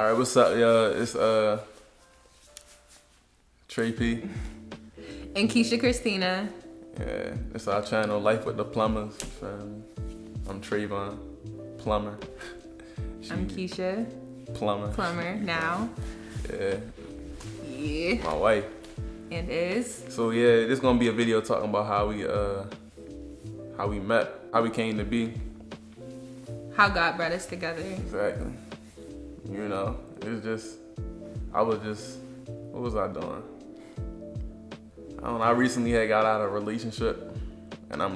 All right, what's up, y'all? It's Trey P. And Keisha Christina. Yeah, it's our channel, Life with the Plumbers. You feel me? I'm Trayvon, plumber. I'm Keisha, plumber now. Yeah, Yeah. my wife. And is. So yeah, this gonna be a video talking about how we met, how we came to be. How God brought us together. Exactly. You know, it's just, what was I doing? I don't know, I recently had got out of a relationship, and I'm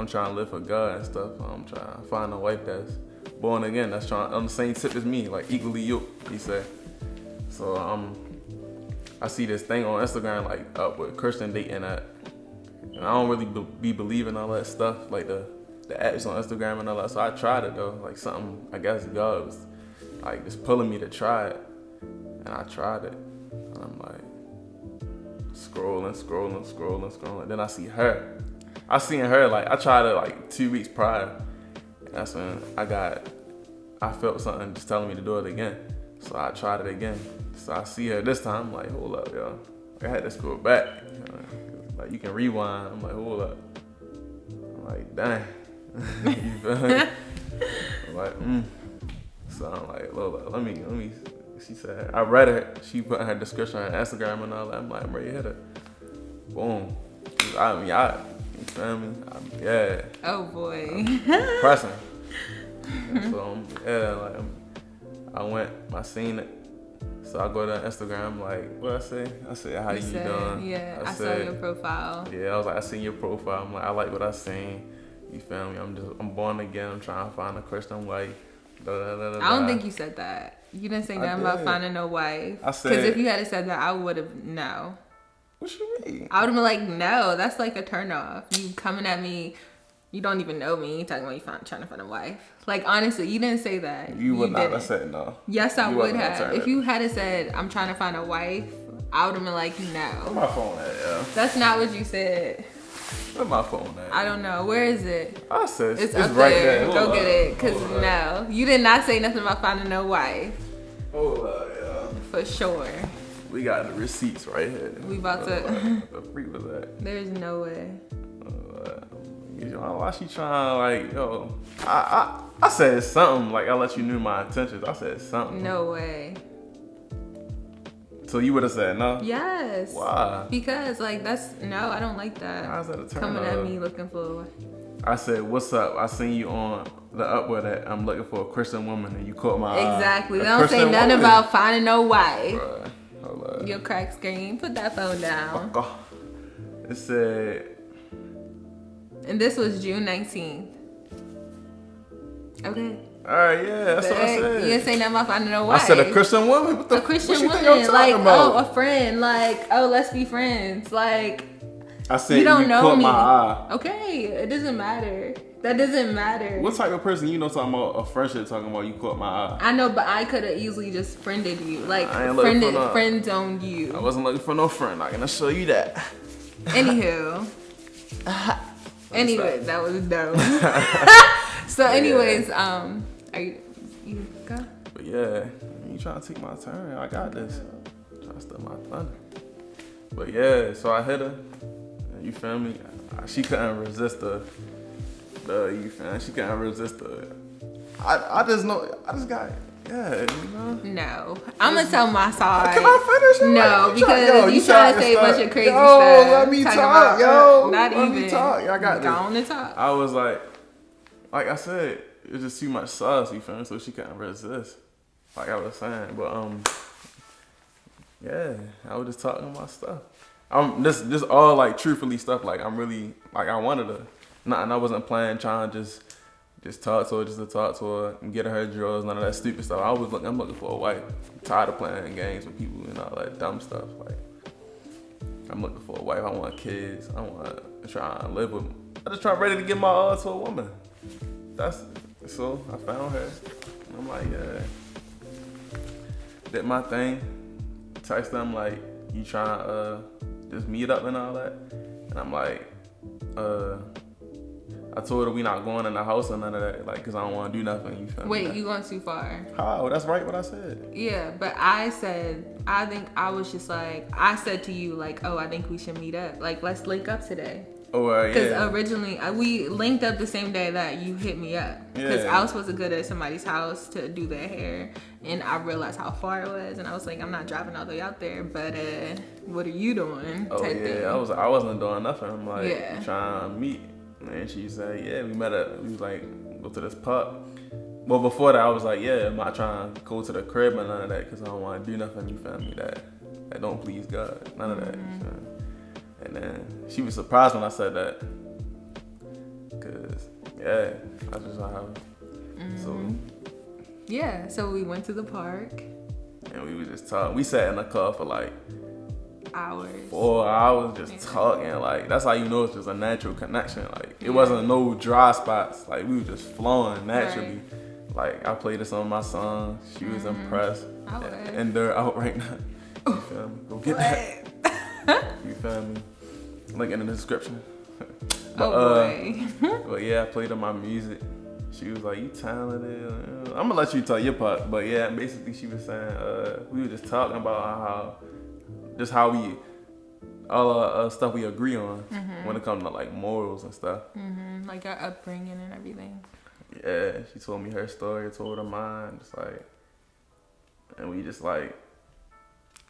trying to live for God and stuff. I'm trying to find a wife that's born again, that's trying on the same tip as me, like equally yoked, he said. So I see this thing on Instagram, like up with Christian dating at, and I don't really be believing all that stuff, like the apps on Instagram and all that. So I tried it though, like something, I guess God was like just pulling me to try it, and I tried it, and I'm like scrolling. Then I see her. I seen her, like I tried it like 2 weeks prior, and that's when I felt something just telling me to do it again. So I tried it again. So I see her this time. I'm like, hold up, y'all. I had to scroll back. Like you can rewind. I'm like, hold up. I'm like, dang. You feel me? I'm like, So I'm like, hold up, let me. She said, I read her. She put her description on Instagram and all that. I'm like, I'm ready to hit her. Boom. You feel me? Yeah. Oh boy. Pressing. So I seen it. So I go to Instagram, like, what I say? I said, how you doing? Yeah, I saw your profile. Yeah, I was like, I seen your profile. I'm like, I like what I seen. You feel me? I'm born again. I'm trying to find a Christian wife. I don't think you said that. You didn't say nothing about finding no wife. I said, because if you had said that, I would have no. What you mean? I would have been like, no, that's like a turn off. You coming at me, you don't even know me, talking about trying to find a wife. Like, honestly, you didn't say that. You would not have said no. Yes, I would have. If you had said, I'm trying to find a wife, I would have been like, no. Where my phone at, yeah? That's not what you said. Where my phone at? I don't know. Where is it? I said it's up right there. Go get it. Because no, you did not say nothing about finding no wife. Hold up, yeah. For sure. We got the receipts right here. We about to. The freak was that? There's no way. Why she trying I said something, like I let you know my intentions. I said something. No way. So you would have said no? Yes. Why? Because I don't like that. How's that a turn Coming off? at me looking for. I said, what's up? I seen you on the Upward that I'm looking for a Christian woman, and you caught my eye. Exactly. They don't say nothing about finding no wife. Bruh, hold up. Your crack screen. Put that phone down. Fuck off. It said. And this was June 19th. Okay. Alright, yeah, that's what I said. You didn't say nothing about finding no wife. I said a Christian woman? What the a Christian what you woman. think I'm talking about? A friend. Let's be friends. I said you don't know caught me. my eye. Okay, it doesn't matter. That doesn't matter. What type of person talking about a friendship talking about you caught my eye? I know, but I could have easily just friended you. Friend zoned you. I wasn't looking for no friend. I'm gonna show you that. Anywho. Anyway, that was dope. So anyways, are you go? But yeah, you trying to take my turn. I got this. Trying to steal my thunder. But yeah, so I hit her. You feel me? She couldn't resist you feel me? She couldn't resist I just got No. I'm gonna tell my side. Can I finish? No, because you trying to say a bunch of crazy stuff. Let me talk, not let even. me talk. I got this. Go on and talk. I was like I said, it was just too much sauce, you feel me? So she couldn't resist. Like I was saying. But yeah, I was just talking about stuff. This all like truthfully stuff. Like I'm really I wanted her. Nothing. I wasn't trying to just talk to her, just to talk to her and get her drawers, none of that stupid stuff. I'm looking for a wife. I'm tired of playing games with people and all that dumb stuff. Like I'm looking for a wife. I want kids. I want to try and live with. I just try ready to give my all to a woman. So I found her. And I'm like, yeah. Did my thing. Text them like, you trying to just meet up and all that. And I'm like, I told her we not going in the house or none of that, like, cause I don't want to do nothing. You feel me? Wait, you going too far. How? That's right what I said. Yeah, but I said, I think I was just like, I said to you, like, oh, I think we should meet up. Like, let's link up today. Oh, Because yeah. originally, we linked up the same day that you hit me up. Because Yeah. I was supposed to go to somebody's house to do their hair. And I realized how far it was. And I was like, I'm not driving all the way out there. But what are you doing? Oh, type yeah. thing. I wasn't doing nothing. I'm like, Yeah. trying to meet. And she said, yeah, we met up. We was like, go to this pub. Well, before that, I was like, yeah, I'm not trying to go to the crib or none of that because I don't want to do nothing, you feel me, that don't please God. None of that, you feel me? And then she was surprised when I said that. Because, yeah, that's just how. So, Yeah, so we went to the park. and we was just talking. We sat in the car for like Hours. 4 hours just talking. Like, that's how you know it's just a natural connection. Like, it wasn't no dry spots. Like, we were just flowing naturally. Like, I played this on my song. She was impressed. I was. And they're out right now. You feel me? Go get that. You feel me? Link in the description. Boy. But yeah, I played on my music. She was like, you talented. I'm gonna let you tell your part. But yeah, basically she was saying, we were just talking about how we, all stuff we agree on when it comes to like morals and stuff. Like our upbringing and everything. Yeah, she told me her story, I told her mine, just like, and we just like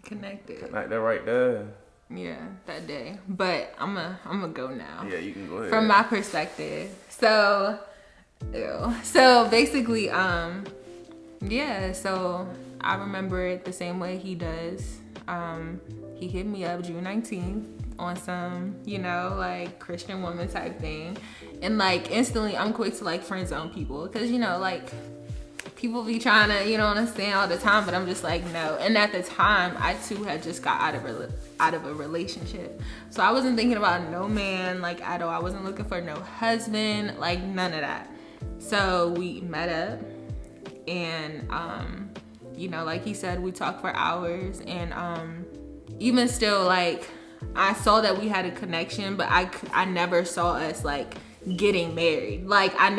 Connected. like that right there. Yeah, that day. But I'm a go now. Yeah, you can go ahead. From my perspective. So, so basically, yeah, so I remember it the same way he does. He hit me up June 19th on some, like Christian woman type thing. And like instantly I'm quick to like friend zone people. Cause like people be trying to, understand all the time, but I'm just like, no. And at the time I too had just got out of a relationship. So I wasn't thinking about no man like at all. I wasn't looking for no husband, like none of that. So we met up and, like he said, we talked for hours and, even still, like, I saw that we had a connection, but I never saw us like getting married. Like I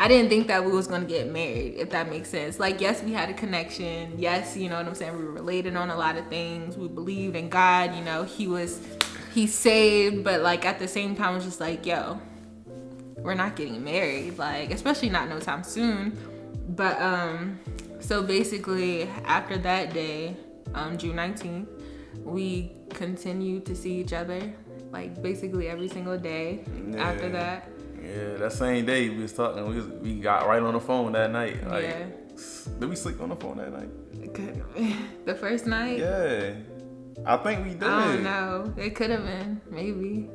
didn't think that we was gonna get married, if that makes sense. Like, yes, we had a connection. Yes, you know what I'm saying? We were related on a lot of things. We believed in God, he's saved, but like at the same time, it was just like, yo, we're not getting married, like, especially not no time soon. But so basically after that day, June 19th, we continued to see each other like basically every single day after that. Yeah, that same day we was talking, we got right on the phone that night. Like, Yeah. Did we sleep on the phone that night? The first night? Yeah. I think we did. I don't know. It could have been, maybe.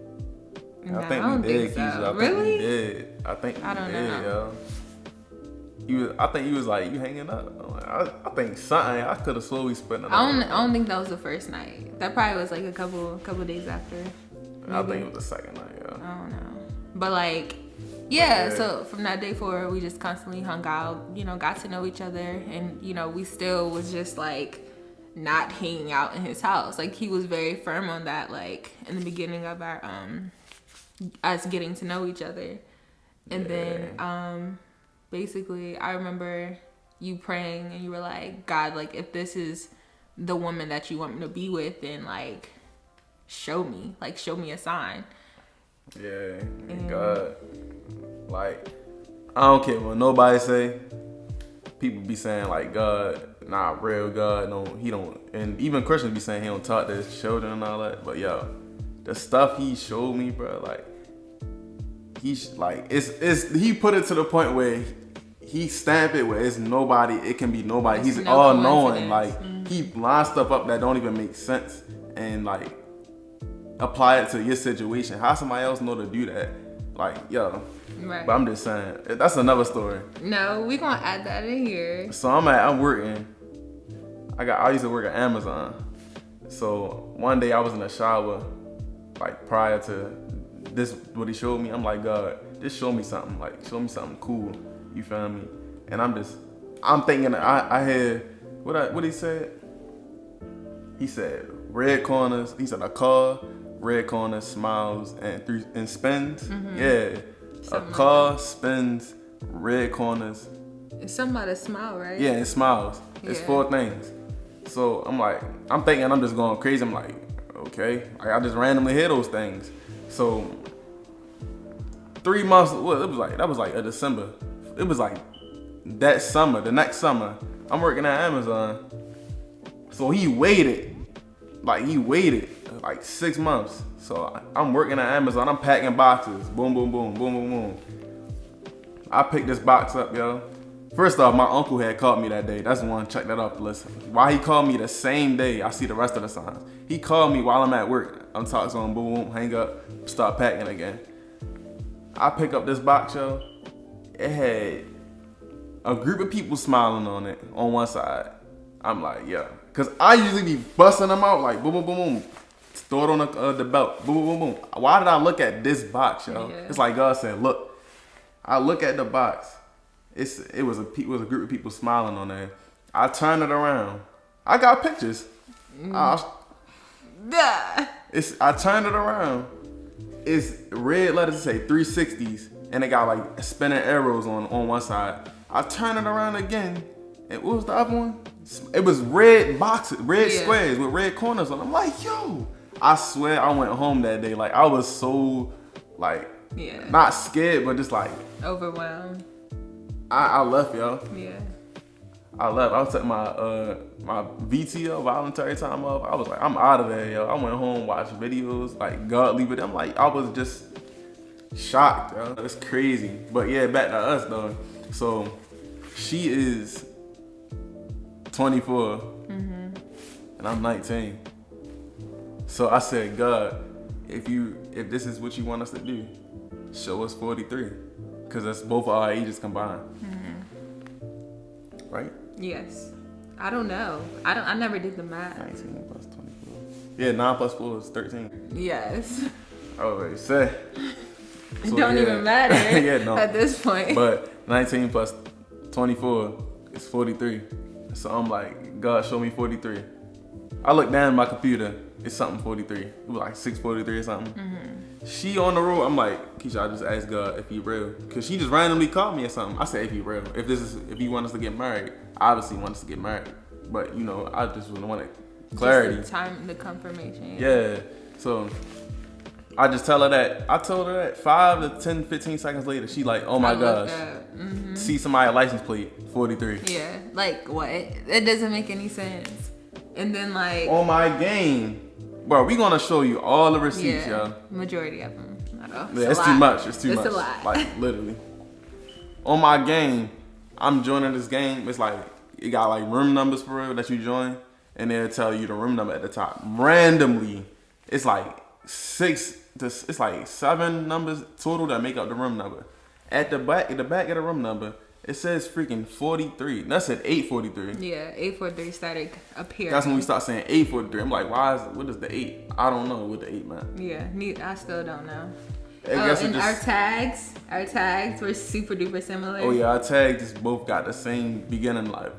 No, I think I don't we did, think so. Keisha. I Really? think we did. I think we I don't did, know. yo. I think he was like, you hanging up? I'm like, I think something. I could have slowly spent it. I don't think that was the first night. That probably was like a couple days after. I think it was the second night, yo. I don't know. But like, yeah, so from that day forward, we just constantly hung out, got to know each other. And, we still was just like not hanging out in his house. Like he was very firm on that, like in the beginning of our, us getting to know each other. And then, basically I remember you praying and you were like, God, like if this is the woman that you want me to be with, then like show me a sign. Yeah, and God, like, I don't care what nobody say. People be saying like God, not real God. No, he don't. And even Christians be saying he don't talk to his children and all that. But yo, the stuff he showed me, bro, like he's like he put it to the point where he stamped it where it's nobody. It can be nobody. It's He's no all knowing. coincidence. Like he lines stuff up that don't even make sense and like apply it to your situation. How somebody else know to do that? Like, yo. Right. But I'm just saying, that's another story. No, we gonna add that in here. So I'm working. I used to work at Amazon. So one day I was in the shower, like prior to this, what he showed me. I'm like, God, just show me something. Like, show me something cool. You feel me? And I'm thinking, I had, what he said? He said, red corners. He said a car, red corners, smiles, and spins. Mm-hmm. Yeah. Something like car spins red corners. It's something about a smile, right? Yeah, it smiles. It's Yeah. 4 things. So I'm thinking I'm just going crazy. I'm like, okay. Like, I just randomly hear those things. So 3 months, well, that was like a December. It was like that summer, the next summer, I'm working at Amazon. So he waited like 6 months. So I'm working at Amazon. I'm packing boxes. Boom, boom, boom, boom, boom, boom. I picked this box up, yo. First off, my uncle had called me that day. That's the one. Check that off the list. Why he called me the same day, I see the rest of the signs. He called me while I'm at work. I'm talking to him. Boom, boom, hang up, start packing again. I pick up this box, yo. It had a group of people smiling on it on one side. I'm like, yeah. Because I usually be busting them out like boom, boom, boom, boom. Throw it on the belt. Boom, boom, boom, boom. Why did I look at this box, yo? Yeah. It's like God said, look. I look at the box. It was a group of people smiling on there. I turn it around. I got pictures. Duh. I turn it around. It's red letters that say 360s, and it got like spinning arrows on one side. I turn it around again, and what was the other one? It was red boxes, red squares with red corners on. I'm like, yo. I swear I went home that day. Like, I was so, like, not scared, but just like overwhelmed. I left, yo. Yeah. I left. I was taking my VTO, voluntary time off. I was like, I'm out of there, yo. I went home, watched videos, like godly, but I'm like, I was just shocked, yo. It's crazy. But yeah, back to us though. So she is 24, and I'm 19. So I said, God, if this is what you want us to do, show us 43, because that's both of our ages combined, right? Yes. I don't know. I never did the math. 19 plus 24. Yeah, 9 plus 4 is 13. Yes. I already said. It don't even matter yeah, no. at this point. But 19 plus 24 is 43. So I'm like, God, show me 43. I looked down at my computer. It's something 43. It was like 643 or something. She on the road. I'm like, Keisha, I just asked God if he real, cause she just randomly called me or something. I said, if he real, if you want us to get married, obviously want us to get married. But I just wanted clarity. Just the time, the confirmation. Yeah. So I just tell her that. I told her that 5 to 10, 15 seconds later, she like, oh my gosh. See somebody's license plate, 43. Yeah. Like what? It doesn't make any sense. And then like on my game, bro, we gonna show you all the receipts, yo. Majority of them. It's too much. It's too much. It's a lot. Like literally. On my game, I'm joining this game. It's like it got like room numbers for real that you join, and they'll tell you the room number at the top randomly. It's like 7 numbers total that make up the room number. At the back of the room number, it says freaking 43. That's at 843. Yeah, 843 started appearing. That's when we start saying 843. I'm like, what is the 8? I don't know what the 8 meant. Yeah, I still don't know. And our tags were super duper similar. Oh yeah, our tags just both got the same beginning. Like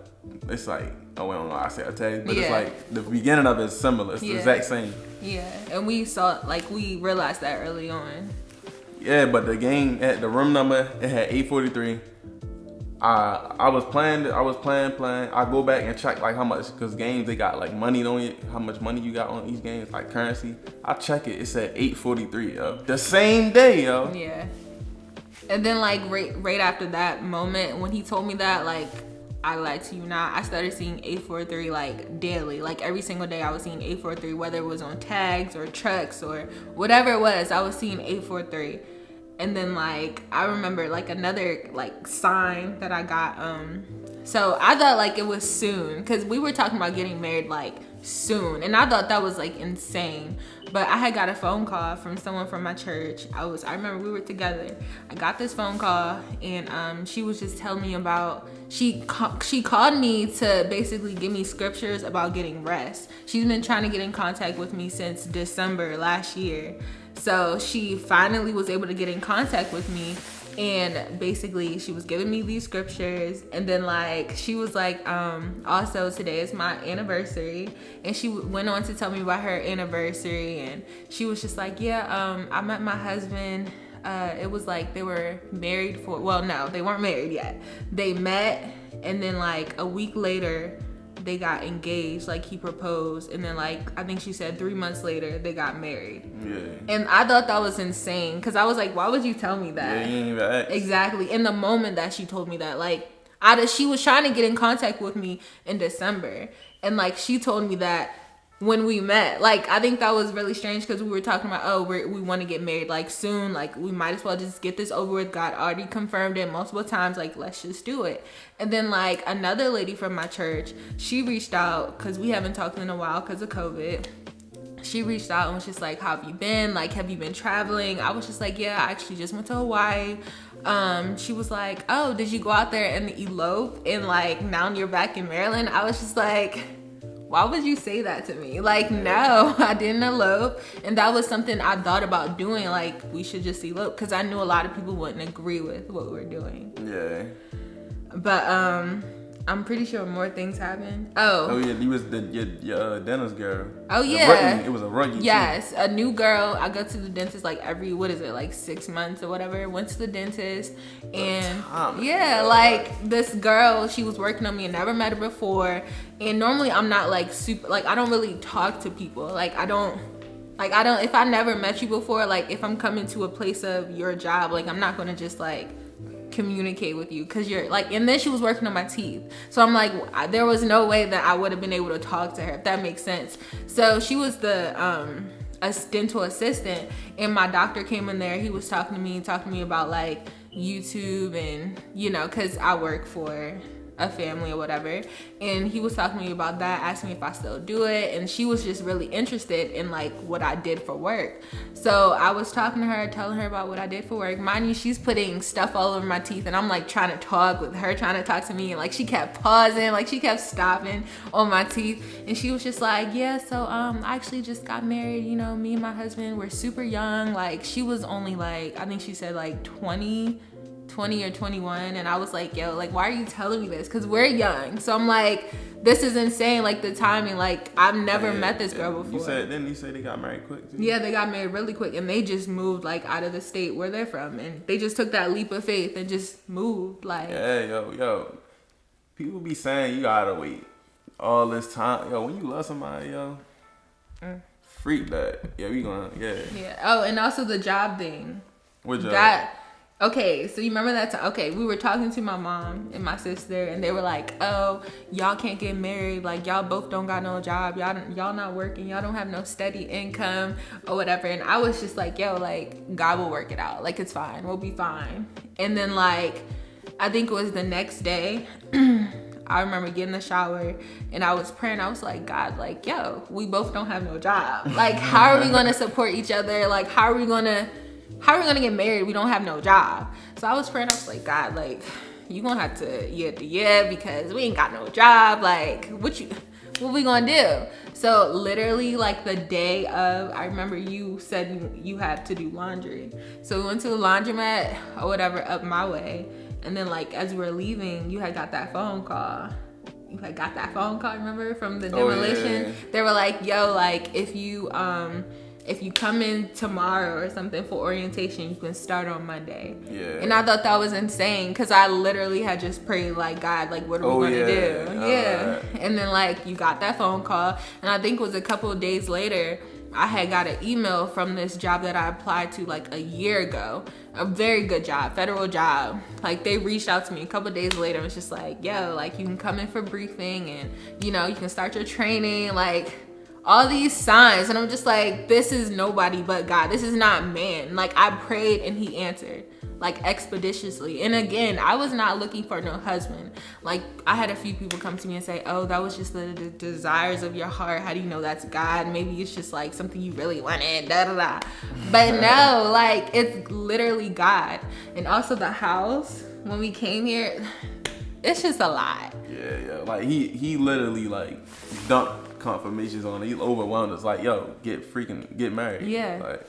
it's like, oh, I don't know. I say our tags, but it's like the beginning of it is similar. It's the exact same. Yeah, and we realized that early on. Yeah, but the game at the room number, it had 843. I was playing. I go back and check like how much, because games they got like money on it, how much money you got on each game, like currency. I check it. It said 843, yo. The same day, yo. Yeah. And then like right after that moment when he told me that, like, I lied to you not, I started seeing 843 like daily. Like every single day I was seeing 843, whether it was on tags or trucks or whatever it was, I was seeing 843. And then like I remember like another like sign that I got, so I thought like it was soon, because we were talking about getting married like soon, and I thought that was like insane. But I had got a phone call from someone from my church. I remember we were together. I got this phone call, and she was just telling me about, she called me to basically give me scriptures about getting rest. She's been trying to get in contact with me since December last year. So she finally was able to get in contact with me, and basically she was giving me these scriptures, and then like she was like, also today is my anniversary, and she went on to tell me about her anniversary, and she was just like, yeah, I met my husband it was like they were married for, well, no, they weren't married yet. They met, and then like a week later, they got engaged. Like he proposed, and then like I think she said 3 months later they got married. Yeah. And I thought that was insane, because I was like, why would you tell me that? Yeah, you ain't even ask. Exactly. In the moment that she told me that, like she was trying to get in contact with me in December, and like she told me that when we met. Like I think that was really strange, because we were talking about, oh, we want to get married like soon, like we might as well just get this over with. God already confirmed it multiple times, like let's just do it. And then like another lady from my church, she reached out, because we haven't talked in a while because of COVID. She reached out and was just like, how have you been? Like, have you been traveling? I was just like, yeah, I actually just went to Hawaii. She was like, oh, did you go out there and elope, and like now you're back in Maryland? I was just like, why would you say that to me? Like, no, I didn't elope. And that was something I thought about doing. Like, we should just elope, because I knew a lot of people wouldn't agree with what we were doing. Yeah. But I'm pretty sure more things happened. Oh yeah, you was your dentist girl. Oh yeah. It was a rookie. Yes, too. A new girl. I go to the dentist like every, what is it, like 6 months or whatever. Went to the dentist, and yeah, like this girl, she was working on me, and never met her before. And normally I'm not like super, like I don't really talk to people. Like I don't, if I never met you before, like if I'm coming to a place of your job, like I'm not gonna just like communicate with you, because you're like, and then she was working on my teeth, so I'm like, there was no way that I would have been able to talk to her, if that makes sense. So she was the a dental assistant, and my doctor came in there. He was talking to me about like YouTube, and you know, because I work for a family or whatever, and he was talking to me about that, asking me if I still do it, and she was just really interested in like what I did for work. So I was talking to her, telling her about what I did for work. Mind you, she's putting stuff all over my teeth, and I'm like trying to talk with her, trying to talk to me, and like she kept pausing, like she kept stopping on my teeth, and she was just like, yeah, so I actually just got married, you know, me and my husband, we're super young. Like she was only like, I think she said like 20 or 21, and I was like, yo, like why are you telling me this, because we're young. So I'm like, this is insane, like the timing, like I've never met this girl before. Didn't you say they got married quick too? Yeah, they got married really quick, and they just moved like out of the state where they're from, and they just took that leap of faith and just moved. Like, yeah, yo, people be saying you gotta wait all this time. Yo, when you love somebody, yo, freak that. Yeah, we gonna, yeah. Oh, and also the job thing. What job? Okay, so you remember that time? Okay, we were talking to my mom and my sister, and they were like, oh, y'all can't get married, like y'all both don't got no job, y'all not working, y'all don't have no steady income or whatever. And I was just like, yo, like God will work it out, like it's fine, we'll be fine. And then like I think it was the next day, I remember getting in the shower and I was praying. I was like, God, like, yo, we both don't have no job, like how are we gonna support each other? Like how are we gonna get married? We don't have no job. So I was praying. I was like, God, like you gonna have to because we ain't got no job. Like what we gonna do? So literally like the day of, I remember you said you had to do laundry. So we went to the laundromat or whatever up my way, and then like as we were leaving, you had got that phone call. Remember, from the demolition? Yeah. They were like, yo, like if you come in tomorrow or something for orientation, you can start on Monday. Yeah. And I thought that was insane, because I literally had just prayed like, God, like what are we gonna do? Yeah. And then like you got that phone call, and I think it was a couple of days later, I had got an email from this job that I applied to like a year ago. A very good job, federal job. Like they reached out to me a couple of days later and was just like, yo, like you can come in for briefing, and you know, you can start your training, like all these signs. And I'm just like, this is nobody but God. This is not man. Like I prayed and he answered like expeditiously. And again, I was not looking for no husband. Like I had a few people come to me and say, oh, that was just the desires of your heart. How do you know that's God? Maybe it's just like something you really wanted, da da da. But no, like it's literally God. And also the house, when we came here, it's just a lot. Yeah. Like he literally like dumped confirmations on it. He overwhelmed us. Like, yo, get married. Yeah. Like,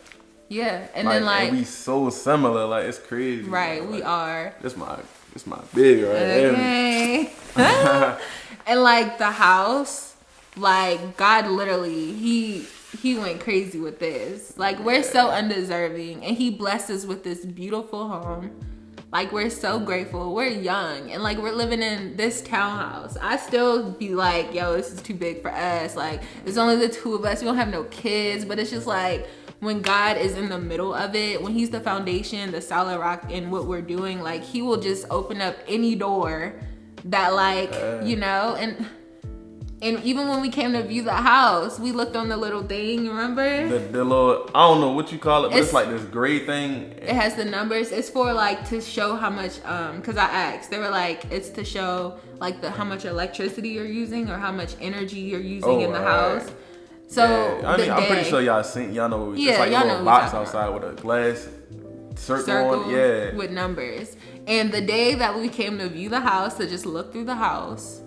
yeah. And then like, and we so similar. Like it's crazy. Right. Like, we are. It's my big right there. Okay. And like the house, like God literally, he he went crazy with this. Like, we're so undeserving, and he blessed us with this beautiful home. Like, we're so grateful. We're young, and like, we're living in this townhouse. I still be like, yo, this is too big for us. Like, it's only the two of us. We don't have no kids, but it's just like, when God is in the middle of it, when he's the foundation, the solid rock in what we're doing, like, he will just open up any door that, like, you know, and even when we came to view the house, we looked on the little thing, remember? The little, I don't know what you call it, but it's like this gray thing. It has the numbers. It's for like to show how much, cause I asked, they were like, it's to show like how much electricity you're using or how much energy you're using in the house. So yeah. I'm pretty sure y'all know what it's like a little box outside with a glass circle on. Yeah. With numbers. And the day that we came to view the house, to just look through the house.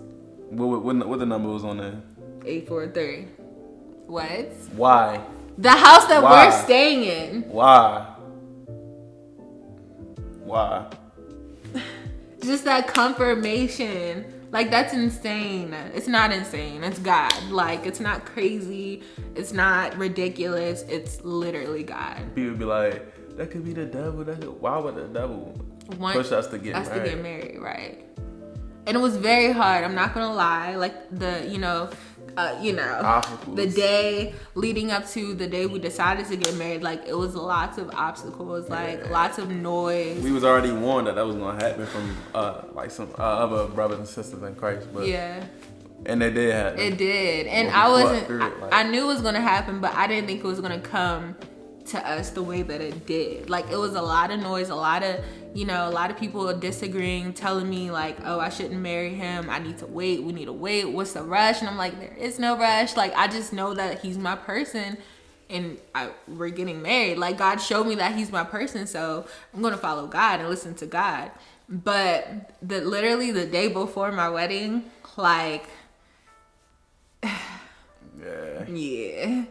What the number was on there? 843. What? Why? The house that we're staying in. Why? Just that confirmation. Like, that's insane. It's not insane. It's God. Like, it's not crazy. It's not ridiculous. It's literally God. People be like, that could be the devil. Why would the devil push us to get married? Us to get married, right. And it was very hard. I'm not gonna lie. Like, the day leading up to the day we decided to get married, like, it was lots of obstacles, like lots of noise. We was already warned that was gonna happen from like some other brothers and sisters in Christ, but and it did happen. It did, and I knew it was gonna happen, but I didn't think it was gonna come to us the way that it did. Like, it was a lot of noise, a lot of people disagreeing, telling me like, oh, I shouldn't marry him. I need to wait. We need to wait. What's the rush? And I'm like, there is no rush. Like, I just know that he's my person and we're getting married. Like, God showed me that he's my person. So I'm going to follow God and listen to God. But literally the day before my wedding, like, yeah.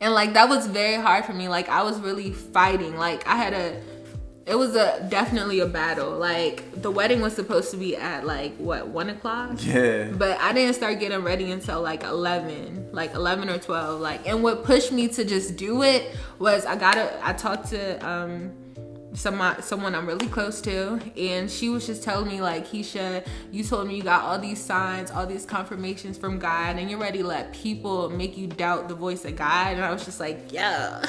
And like, that was very hard for me. Like, I was really fighting. Like, it was definitely a battle. Like, the wedding was supposed to be at like, what, 1 o'clock? Yeah. But I didn't start getting ready until like 11 or 12. Like, and what pushed me to just do it was I talked to someone I'm really close to, and she was just telling me like, Keisha, you told me you got all these signs, all these confirmations from God, and you're ready to let people make you doubt the voice of God. And I was just like, yeah.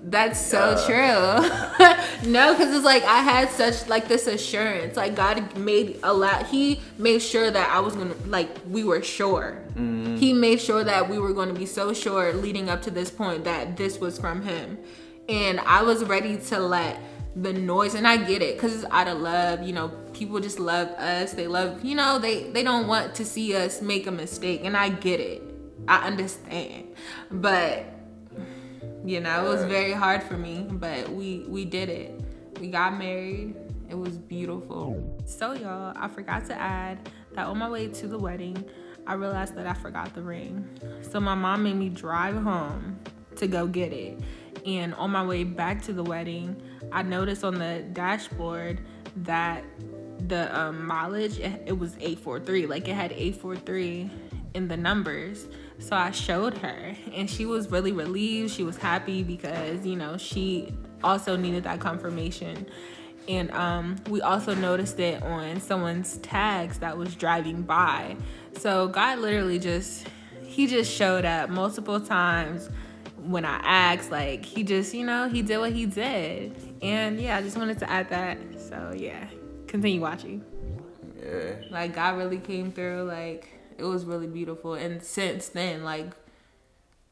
That's so true. No, because it's like, I had such like this assurance. Like, God he made sure that I was gonna, like, we were sure. Mm-hmm. He made sure that we were going to be so sure leading up to this point that this was from him. And I was ready to let the noise, and I get it, because it's out of love. You know, people just love us. They love, you know, they don't want to see us make a mistake, and I get it. I understand. But you know, it was very hard for me, but we did it. We got married. It was beautiful. So y'all, I forgot to add that on my way to the wedding, I realized that I forgot the ring. So my mom made me drive home to go get it. And on my way back to the wedding, I noticed on the dashboard that the mileage, it was 843. Like, it had 843 in the numbers. So I showed her, and she was really relieved. She was happy because, you know, she also needed that confirmation. And we also noticed it on someone's tags that was driving by. So God literally he just showed up multiple times when I asked. Like, he just, you know, he did what he did. And yeah, I just wanted to add that. So yeah, continue watching. Yeah. Like, God really came through. Like, it was really beautiful. And since then, like,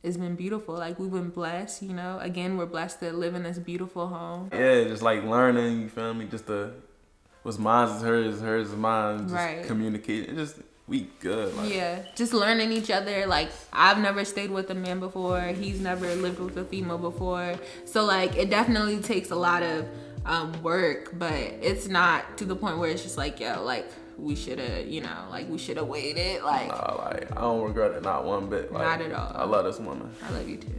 it's been beautiful. Like, we've been blessed, you know. Again, we're blessed to live in this beautiful home. Yeah, just like learning, you feel me? Just what's mine is hers is mine. Just right. Communicating. We good. Like. Yeah, just learning each other. Like, I've never stayed with a man before. He's never lived with a female before. So, like, it definitely takes a lot of work, but it's not to the point where it's just like, yo, like, we should have, you know, like, we should have waited. Like, nah, like, I don't regret it, not one bit. Like, not at all. I love this woman. I love you too.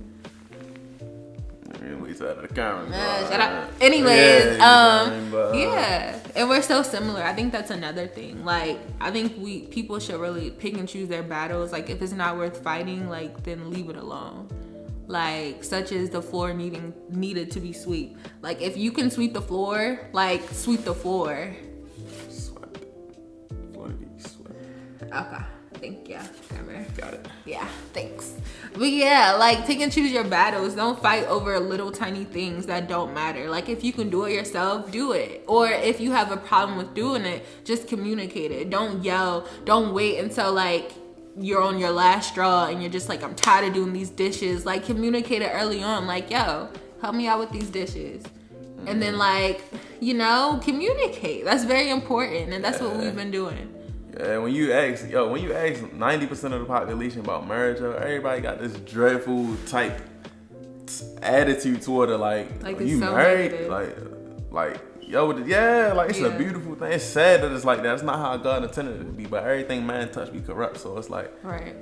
We said the camera. Shut up. Anyways, yeah, and we're so similar. I think that's another thing. Like, I think people should really pick and choose their battles. Like, if it's not worth fighting, like, then leave it alone. like such as the floor needed to be swept. Like if you can sweep the floor, like sweep the floor. Swept. Floor to be swept. Okay. Thank you. Got it. Yeah, thanks. But yeah, like pick and choose your battles. Don't fight over little tiny things that don't matter. Like if you can do it yourself, do it. Or if you have a problem with doing it, just communicate it. Don't yell. Don't wait until like you're on your last straw and you're just like, I'm tired of doing these dishes. Like communicate it early on. Like, yo, help me out with these dishes. And then like, communicate. That's very important. And that's what we've been doing. Yeah, when you ask 90% of the population about marriage, everybody got this dreadful type attitude toward it. Like you so married? Negative. Like it's a beautiful thing. It's sad that it's like that. It's not how God intended it to be. But everything man touch be corrupt. So it's like, right.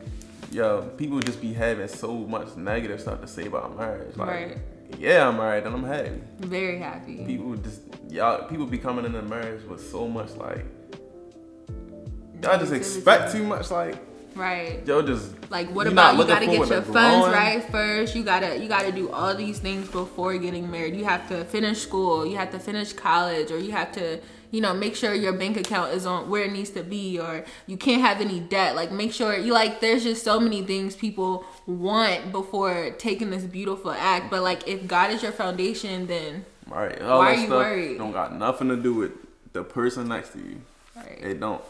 People just be having so much negative stuff to say about marriage. Like, right. Yeah, I'm married and I'm happy. Very happy. People be coming into marriage with so much like. Y'all just expect too much, like. Right. Yo, just like what about you gotta get your funds right first. You gotta do all these things before getting married. You have to finish school, you have to finish college, or you have to, make sure your bank account is on where it needs to be, or you can't have any debt. Like make sure there's just so many things people want before taking this beautiful act. But like if God is your foundation, then right. Why are you worried? Don't got nothing to do with the person next to you. Right. It don't.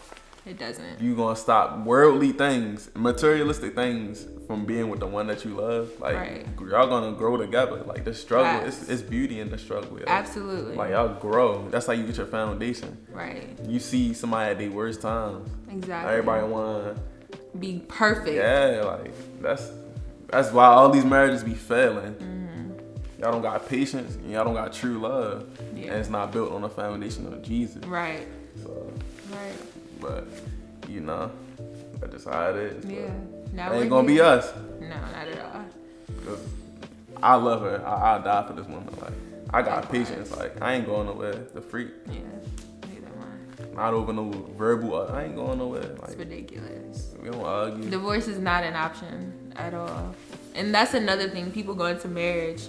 It doesn't. You gonna stop worldly things, materialistic things from being with the one that you love. Like right. Y'all gonna grow together. Like the struggle, it's beauty in the struggle. Yo. Absolutely. Like y'all grow. That's how you get your foundation. Right. You see somebody at their worst times. Exactly. Everybody wanna be perfect. Yeah, like that's why all these marriages be failing. Mm-hmm. Y'all don't got patience. And y'all don't got true love. Yeah. And it's not built on the foundation of Jesus. Right. So. Right. But that's just how it is. Yeah. Now it ain't gonna be us. No, not at all. Cause I love her. I'll die for this woman. Like I got patience. Like I ain't going nowhere. The freak. Yeah. Neither am I. Not over no verbal. I ain't going nowhere. Like it's ridiculous. We don't argue. Divorce is not an option at all. And that's another thing. People go into marriage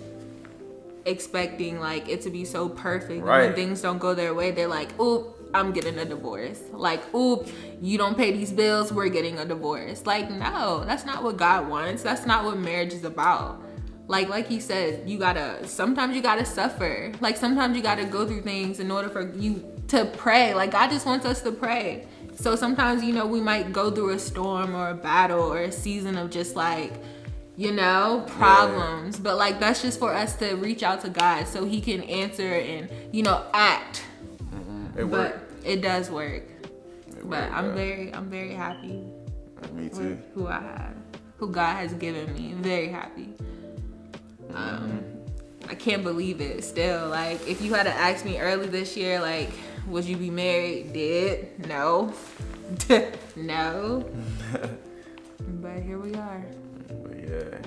expecting like it to be so perfect. Right. And when things don't go their way, they're like, oop, I'm getting a divorce. Like, oop, you don't pay these bills, we're getting a divorce. Like, no, that's not what God wants. That's not what marriage is about. Like he said, sometimes you gotta suffer. Like sometimes you gotta go through things in order for you to pray. Like God just wants us to pray. So sometimes, we might go through a storm or a battle or a season of just like, problems. Yeah. But like that's just for us to reach out to God so he can answer and, act. It works. It does work. I'm very happy. Me too. With who I have, who God has given me. I'm very happy. I can't believe it still. Like if you had to ask me early this year, like, would you be married? No. No. But here we are. But yeah.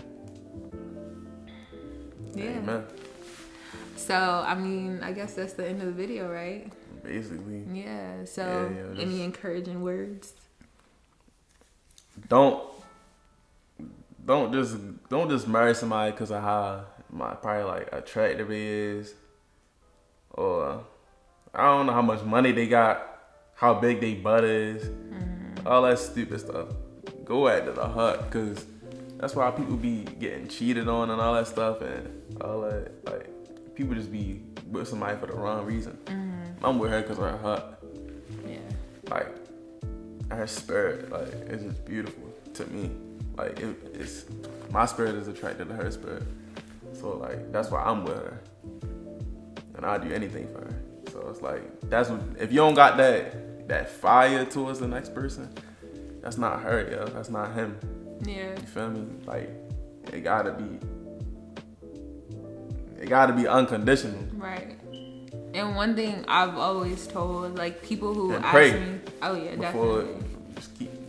Amen. So I guess that's the end of the video, right? Basically. Yeah. So, any encouraging words? Don't just marry somebody because of how probably like attractive it is, or I don't know how much money they got, how big they butt is, all that stupid stuff. Go after the heart, because that's why people be getting cheated on and all that stuff and all that. Like people just be with somebody for the wrong reason. I'm with her because of her heart. Yeah. Like, her spirit, like, it's just beautiful to me. Like, it's my spirit is attracted to her spirit. So, like, that's why I'm with her. And I'll do anything for her. So, it's like, if you don't got that fire towards the next person, that's not her, yo. That's not him. Yeah. You feel me? Like, it gotta be unconditional. Right. And one thing I've always told, like, people who ask me, oh yeah, definitely.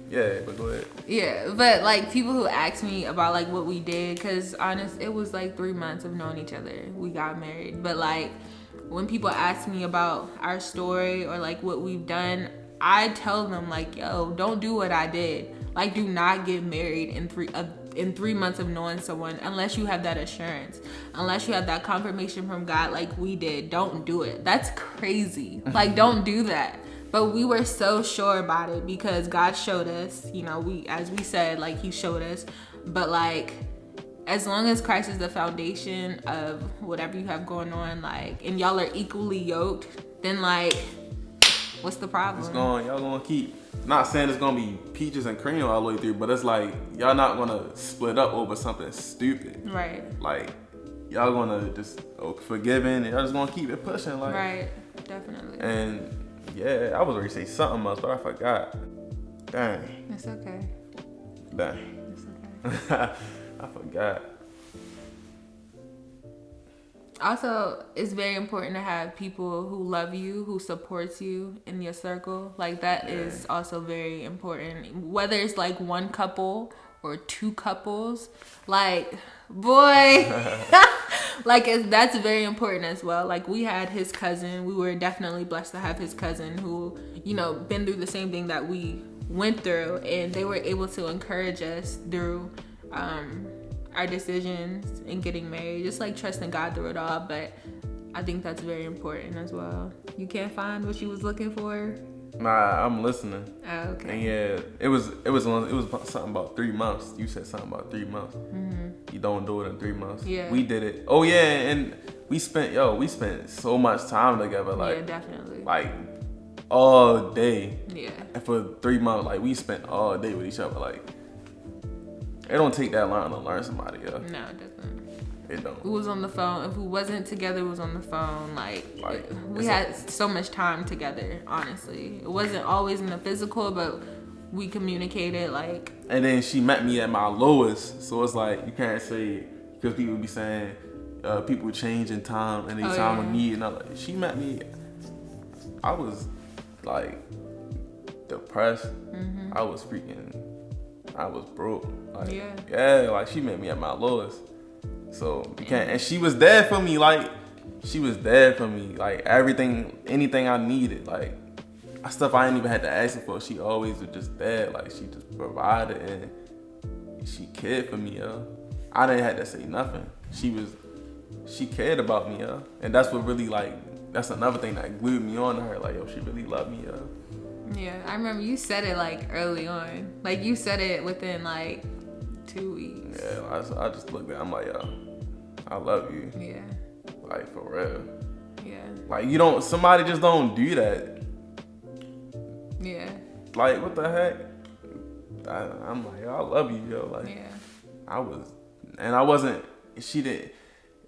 But go ahead. Yeah, but like people who ask me about like what we did, cause it was like 3 months of knowing each other. We got married, but like when people ask me about our story or like what we've done, I tell them like, yo, don't do what I did. Like, do not get married in 3 months of knowing someone unless you have that assurance, unless you have that confirmation from God like we did. Don't do it. That's crazy. Like, don't do that. But we were so sure about it because God showed us, you know, as we said, like, he showed us. But like, as long as Christ is the foundation of whatever you have going on, like, and y'all are equally yoked, then like, what's the problem? Y'all gonna keep, not saying it's gonna be peaches and cream all the way through, but it's like, y'all not gonna split up over something stupid. Right. Like, y'all gonna just forgiving, and y'all just gonna keep it pushing. Like, right, definitely. And yeah, I was ready to say something else, but I forgot. Dang. It's okay. Dang. It's okay. I forgot. Also, it's very important to have people who love you, who supports you in your circle. Like, that is also very important. Whether it's like one couple or two couples, like, boy, like, that's very important as well. Like, we had his cousin. We were definitely blessed to have his cousin who, you know, been through the same thing that we went through, and they were able to encourage us through our decisions in getting married, just like trusting God through it all. But I think that's very important as well. You can't find what you was looking for? Nah, I'm listening. Oh, okay. And yeah, it was something about 3 months. You said something about 3 months. Mm-hmm. You don't do it in 3 months. Yeah. We did it. Oh yeah, and we spent so much time together. Like, yeah, definitely. Like, all day. Yeah. And for 3 months, like, we spent all day with each other. Like, it don't take that long to learn somebody, yo. No, it doesn't. It don't. We was on the phone. If we wasn't together, we was on the phone. Like we had so much time together, honestly. It wasn't always in the physical, but we communicated, like. And then she met me at my lowest. So it's like, you can't say, because people be saying people change in time and time of need. And I'm like, she met me, I was like depressed. Mm-hmm. I was broke. Like, yeah, like, she met me at my lowest. So you can't, and she was there for me. Like, everything, anything I needed, like, stuff I ain't even had to ask her for. She always was just there. Like, she just provided, and she cared for me, yo. I didn't have to say nothing. She cared about me, yo. And that's what really, like, that's another thing that glued me on to her. Like, yo, she really loved me, yo. Yeah, I remember you said it, like, early on. Like, you said it within, like, 2 weeks. Yeah, I just looked at it. I'm like, yo, I love you. Yeah. Like, for real. Yeah. Like, somebody just don't do that. Yeah. Like, what the heck? I'm like, yo, I love you, yo. Like, yeah.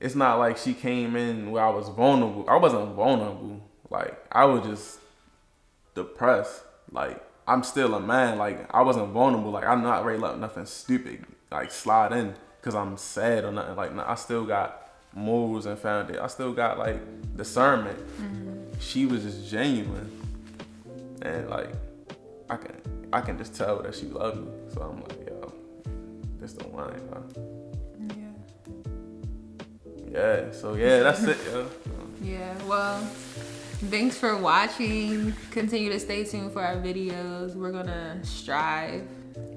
It's not like she came in where I was vulnerable. I wasn't vulnerable. Like, I was just depressed. Like, I'm still a man. Like, I wasn't vulnerable. Like, I'm not ready to let nothing stupid, like, slide in because I'm sad or nothing. Like, I still got morals and foundation. I still got, like, discernment. Mm-hmm. She was just genuine. And, like, I can just tell that she loved me. So I'm like, yo, this the one, yo. Yeah, so yeah, that's it, yo. Yeah, well, thanks for watching. Continue to stay tuned for our videos. We're gonna strive.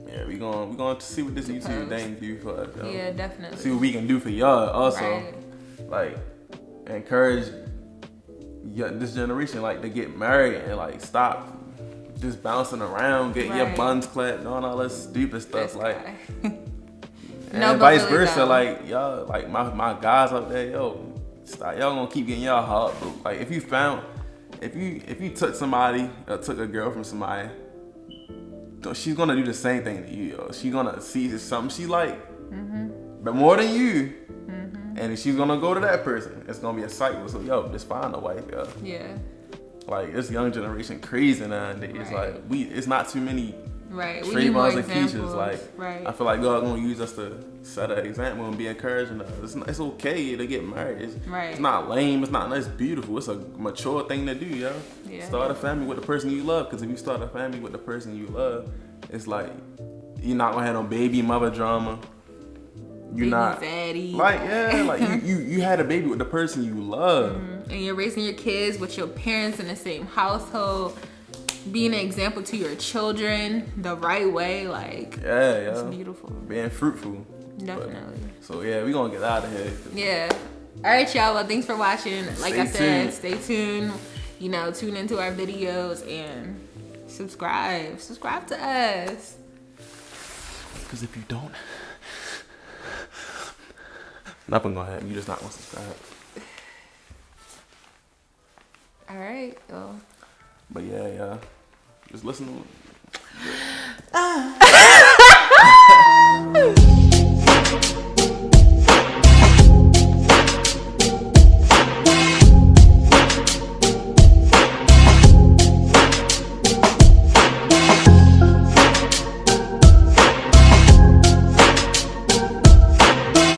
Yeah, we gonna see what this YouTube thing do for us, yo. Yeah, definitely. See what we can do for y'all also. Right. Like, encourage this generation, like, to get married and, like, stop just bouncing around, getting your buns clapped, doing all this stupid stuff. Like, and no, vice really versa, though. like, y'all, like, my guys up there, yo, stop. Y'all gonna keep getting y'all heart broke. Like, if you took somebody or took a girl from somebody, she's gonna do the same thing to you, yo. She's gonna see something she like, but more than you, and she's gonna go to that person. It's gonna be a cycle. So, yo, just find a wife, yo. Yeah. Like, this young generation crazy nowadays. Right. Like, it's not too many. Right. We need more Trayvons and examples. Keishas, like, I feel like God gonna use us to set an example and be encouraging us. It's okay to get married. It's not lame. It's beautiful. It's a mature thing to do, yo. Yeah. Start a family with the person you love. Because if you start a family with the person you love, it's like, you're not gonna have no baby mother drama. You're not fatty. Like, yeah, like you had a baby with the person you love. And you're raising your kids with your parents in the same household. being an example to your children the right way, like Yeah. it's beautiful. Being fruitful. Definitely. So yeah, we gonna get out of here. Yeah. All right, y'all. Well, thanks for watching. Like I said, tuned. stay tuned. You know, tune into our videos and subscribe. Subscribe to us. Because if you don't, nothing gonna happen. You just not gonna subscribe. All right. Well. But yeah. Just listen to it.